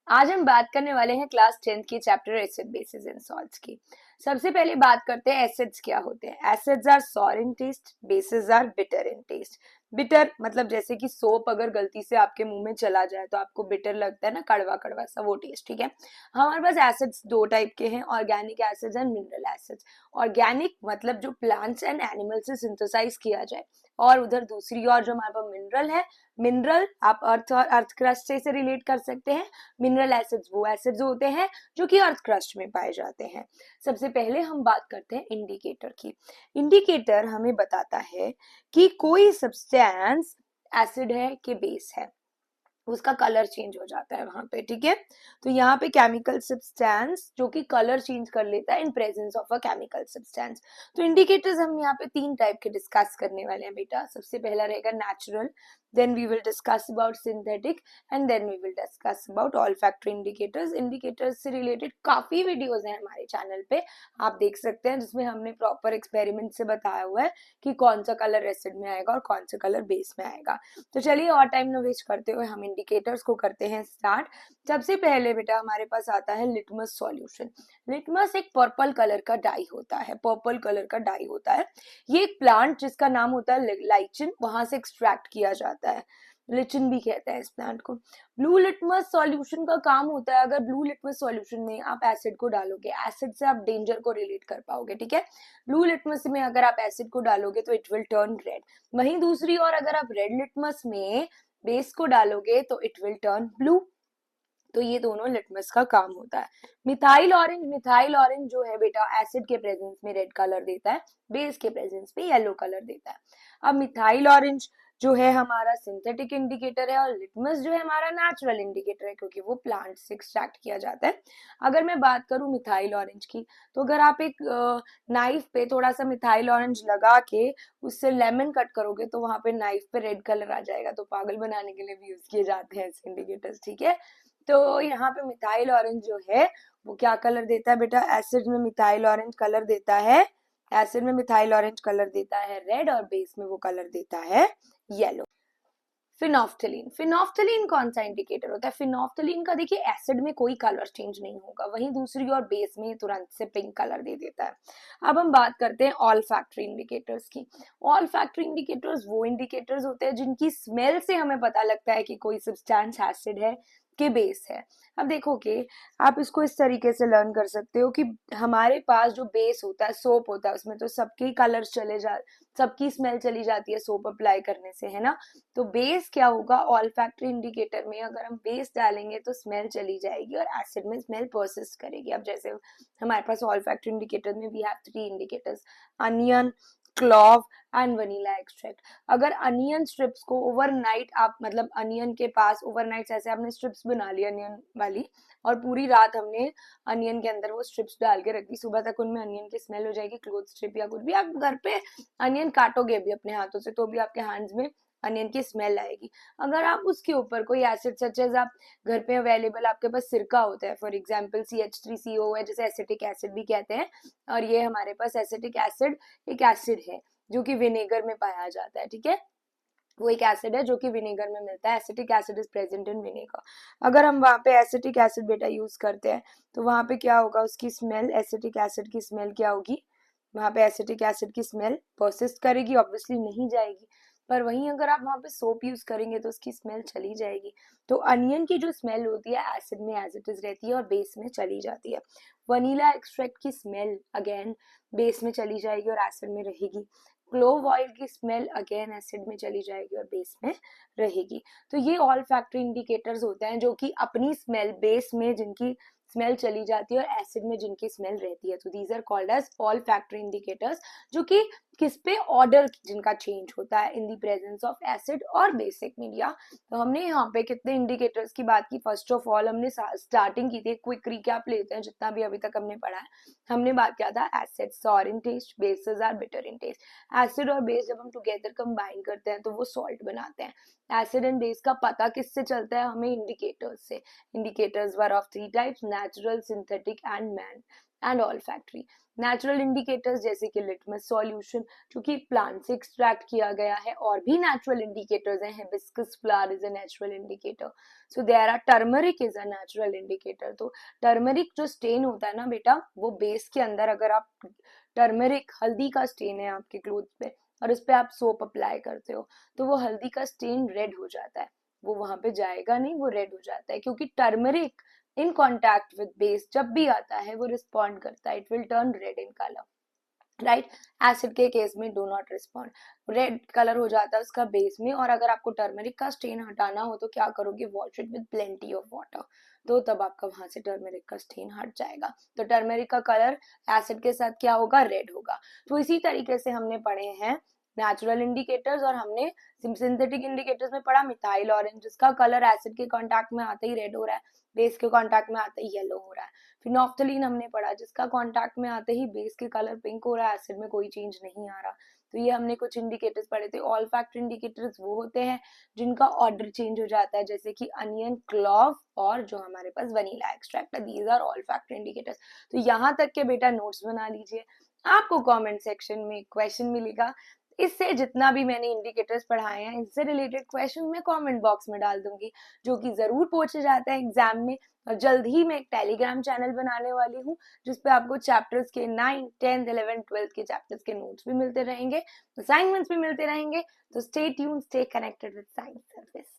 आज हम बात करने वाले हैं क्लास 10th की chapter acid basis and salts की। सबसे पहले बात करते हैं एसिड्स क्या होते हैं। Acids are sour in taste, bases are bitter in taste. Bitter मतलब जैसे कि सोप अगर गलती से आपके मुंह में चला जाए तो आपको बिटर लगता है ना, कड़वा कड़वा सा, वो टेस्ट। ठीक है, हमारे पास एसिड्स दो टाइप के हैं, organic acids and mineral acids. Organic मतलब जो प्लांट्स एंड एनिमल से सिंथेसाइज किया जाए, और उधर दूसरी और जो हमारे पास मिनरल है, मिनरल आप अर्थ और अर्थ क्रस्ट से रिलेट कर सकते हैं। मिनरल एसिड्स वो एसिड्स होते हैं जो कि अर्थ क्रस्ट में पाए जाते हैं। सबसे पहले हम बात करते हैं इंडिकेटर की। इंडिकेटर हमें बताता है कि कोई सब्सटेंस एसिड है कि बेस है, उसका कलर चेंज हो जाता है वहां पे। ठीक है, तो यहाँ पे केमिकल सब्सटेंस जो कि कलर चेंज कर लेता है in presence of a chemical substance. तो इंडिकेटर्स हम यहाँ पे तीन टाइप के डिस्कस करने वाले हैं बेटा। सबसे पहला रहेगा natural, then we will discuss about synthetic, and then we will discuss about olfactory indicators. indicators से related काफी वीडियोस हैं हमारे चैनल पे, आप देख सकते हैं, जिसमें हमने प्रॉपर एक्सपेरिमेंट से बताया हुआ है कि कौन सा कलर एसिड में आएगा और कौन सा कलर बेस में आएगा। तो चलिए और टाइम न वेस्ट करते हुए हम इंडिकेटर्स को करते हैं स्टार्ट। सबसे पहले बेटा हमारे पास आता है लिटमस सॉल्यूशन। लिटमस एक पर्पल कलर का डाई होता है, पर्पल कलर का डाई होता है। ये एक प्लांट जिसका नाम होता है लाइचिन, वहां से एक्सट्रैक्ट किया जाता है। लिचिन भी कहते हैं इस प्लांट को। ब्लू लिटमस सॉल्यूशन का काम होता है, अगर ब्लू लिटमस सॉल्यूशन में आप एसिड को डालोगे, एसिड से आप डेंजर को रिलेट कर पाओगे। ठीक है, ब्लू लिटमस में अगर आप एसिड को डालोगे तो इट विल टर्न रेड। वहीं दूसरी ओर अगर आप रेड लिटमस में बेस को डालोगे तो इट विल टर्न ब्लू। तो ये दोनों लिटमस का काम होता है। मिथाइल ऑरेंज, मिथाइल ऑरेंज जो है बेटा एसिड के प्रेजेंस में रेड कलर देता है, बेस के प्रेजेंस में येलो कलर देता है। अब मिथाइल ऑरेंज जो है हमारा सिंथेटिक इंडिकेटर है, और लिटमस जो है हमारा नेचुरल इंडिकेटर है, क्योंकि वो प्लांट से एक्सट्रैक्ट किया जाता है। अगर मैं बात करूं मिथाइल ऑरेंज की, तो अगर आप एक नाइफ पे थोड़ा सा मिथाइल ऑरेंज लगा के उससे लेमन कट करोगे तो वहां पे नाइफ पे रेड कलर आ जाएगा। तो पागल बनाने के लिए भी यूज किए जाते हैं ऐसे इंडिकेटर्स। ठीक है, तो यहाँ पे मिथाइल ऑरेंज जो है वो क्या कलर देता है बेटा, एसिड में मिथाइल ऑरेंज कलर देता है, एसिड में मिथाइल ऑरेंज कलर देता है रेड, और बेस में वो कलर देता है येलो। फिनोफ्थलीन, फिनोफ्थलीन कौन सा इंडिकेटर होता है? फिनोफ्थलीन का देखिए एसिड में कोई कलर चेंज नहीं होगा, वहीं दूसरी और बेस में तुरंत से पिंक कलर दे देता है। अब हम बात करते हैं ऑल फैक्ट्री इंडिकेटर्स की। ऑल फैक्ट्री इंडिकेटर्स वो इंडिकेटर्स होते हैं जिनकी स्मेल से हमें पता लगता है कि कोई सब्सटेंस एसिड है कि बेस है। अब देखो कि आप इसको इस तरीके से लर्न कर सकते हो कि हमारे पास जो बेस होता है, सोप होता है, उसमें तो सबके कलर चले जा, सबकी स्मेल चली जाती है सोप अप्लाई करने से, है ना। तो बेस क्या होगा, ऑल फैक्ट्री इंडिकेटर में अगर हम बेस डालेंगे तो स्मेल चली जाएगी और एसिड में स्मेल परसिस्ट करेगी। अब जैसे हमारे पास ऑल फैक्ट्री इंडिकेटर में we have three indicators, onion, clove and vanilla extract. अगर अनियन स्ट्रिप्स को ओवरनाइट आप, मतलब अनियन के पास ओवरनाइट ऐसे आपने स्ट्रिप्स बना ली अनियन वाली, और पूरी रात हमने अनियन के अंदर वो स्ट्रिप्स डाल के रखी, सुबह तक उनमें अनियन की स्मेल हो जाएगी, क्लोथ स्ट्रिप या कुछ भी। आप घर पे अनियन काटोगे भी अपने हाथों से तो भी आपके हैंड्स में अनियन की स्मेल आएगी। अगर आप उसके ऊपर कोई एसिड सच एज, आप घर पे अवेलेबल आपके पास सिरका होता है, फॉर एग्जांपल CH3CO है, जैसे एसिटिक एसिड भी कहते हैं, और ये हमारे पास एसिटिक एसिड एक एसिड है जो कि विनेगर में पाया जाता है। ठीक है, वो एक एसिड है जो कि विनेगर में मिलता है, acetic acid is present in vinegar. अगर हम वहां पे एसिटिक एसिड बेटा यूज करते हैं तो वहां पे क्या होगा, उसकी स्मेल, एसिटिक एसिड की स्मेल क्या होगी, वहां पे एसिटिक एसिड की स्मेल परसिस्ट करेगी, ऑब्वियसली नहीं जाएगी। पर वहीं अगर आप वहां पे सोप यूज करेंगे तो उसकी स्मेल चली जाएगी। तो अनियन की जो स्मेल होती है एसिड में एज इट इज रहती है और बेस में चली जाती है। वनीला एक्सट्रैक्ट की स्मेल अगेन बेस में चली जाएगी और एसिड में रहेगी। क्लोव ऑयल की स्मेल अगेन एसिड में चली जाएगी और बेस में रहेगी। तो ये ऑल फैक्ट्री इंडिकेटर्स होते हैं जो कि अपनी स्मेल बेस में जिनकी स्मेल चली जाती है और एसिड में जिनकी स्मेल रहती है। तो these are called as olfactory indicators, जो कि किस पे, ऑर्डर जिनका चेंज होता है in the presence of acid और बेसिक मीडिया। तो हमने यहाँ पे कितने इंडिकेटर्स की बात की। फर्स्ट ऑफ ऑल हमने स्टार्टिंग की थी, क्विक रिकैप लेते हैं जितना भी अभी तक हमने पढ़ा है। हमने बात किया था acid sour in taste, bases are bitter in taste. Acid और बेस जब हम टुगेदर कंबाइन करते हैं तो वो सॉल्ट बनाते हैं। एसिड एंड बेस का पता किससे चलता है हमें, इंडिकेटर्स से। Indicators were of three types, natural, synthetic and man and all factory. Natural indicators जैसे कि लिटमस सॉल्यूशन जो कि प्लांट से एक्सट्रैक्ट किया गया है, और भी नेचुरल इंडिकेटर्स हैं, hibiscus flower is a natural indicator, so there are, turmeric is a natural indicator. तो टर्मरिक जो स्टेन होता है ना बेटा, वो बेस के अंदर अगर आप टर्मरिक, हल्दी का स्टेन है आपके क्लोथ पे और उस पे आप सोप अप्लाई करते हो, तो वो हल्दी का स्टेन रेड हो जाता है, वो वहां पे जाएगा नहीं, वो रेड हो जाता है, क्योंकि turmeric in contact with base जब भी आता है वो रिस्पॉन्ड करता है, it will turn red in colour, right. Acid के केस में do not respond, red colour हो जाता है उसका बेस में, और अगर आपको टर्मरिक का स्टेन हटाना हो तो क्या करोगे, wash it with plenty of water, तो तब आपका वहां से टर्मरिक का स्टेन हट जाएगा। तो टर्मरिक का कलर एसिड के साथ क्या होगा, रेड होगा। तो इसी तरीके से हमने पढ़े हैं नेचुरल इंडिकेटर्स, और हमने सिंथेटिक इंडिकेटर्स में पढ़ा मिथाइल ऑरेंज, जिसका कलर एसिड के कांटेक्ट में आते ही रेड हो रहा है, बेस के कांटेक्ट में आते ही येलो हो रहा है। फिर नॉफ्थलीन हमने पढ़ा, जिसका कांटेक्ट में आते ही बेस के कलर पिंक हो रहा है, एसिड में कोई चेंज नहीं आ रहा। तो ये हमने कुछ इंडिकेटर्स पढ़े थे। ऑल फैक्टर इंडिकेटर्स वो होते हैं जिनका ऑर्डर चेंज हो जाता है, जैसे कि अनियन, क्लॉव और जो हमारे पास वनीला एक्सट्रैक्ट है, these are all factor indicators. तो यहाँ तक के बेटा नोट्स बना लीजिए, आपको कमेंट सेक्शन में क्वेश्चन मिलेगा, इससे जितना भी मैंने इंडिकेटर्स पढ़ाए हैं इनसे रिलेटेड क्वेश्चन मैं कमेंट बॉक्स में डाल दूंगी, जो कि जरूर पूछे जाते हैं एग्जाम में। और जल्द ही मैं एक टेलीग्राम चैनल बनाने वाली हूँ जिसपे आपको चैप्टर्स के 9, 10, 11, 12 के चैप्टर्स के नोट्स भी मिलते रहेंगे, असाइनमेंट्स भी मिलते रहेंगे। तो stay tune, stay connected with science service.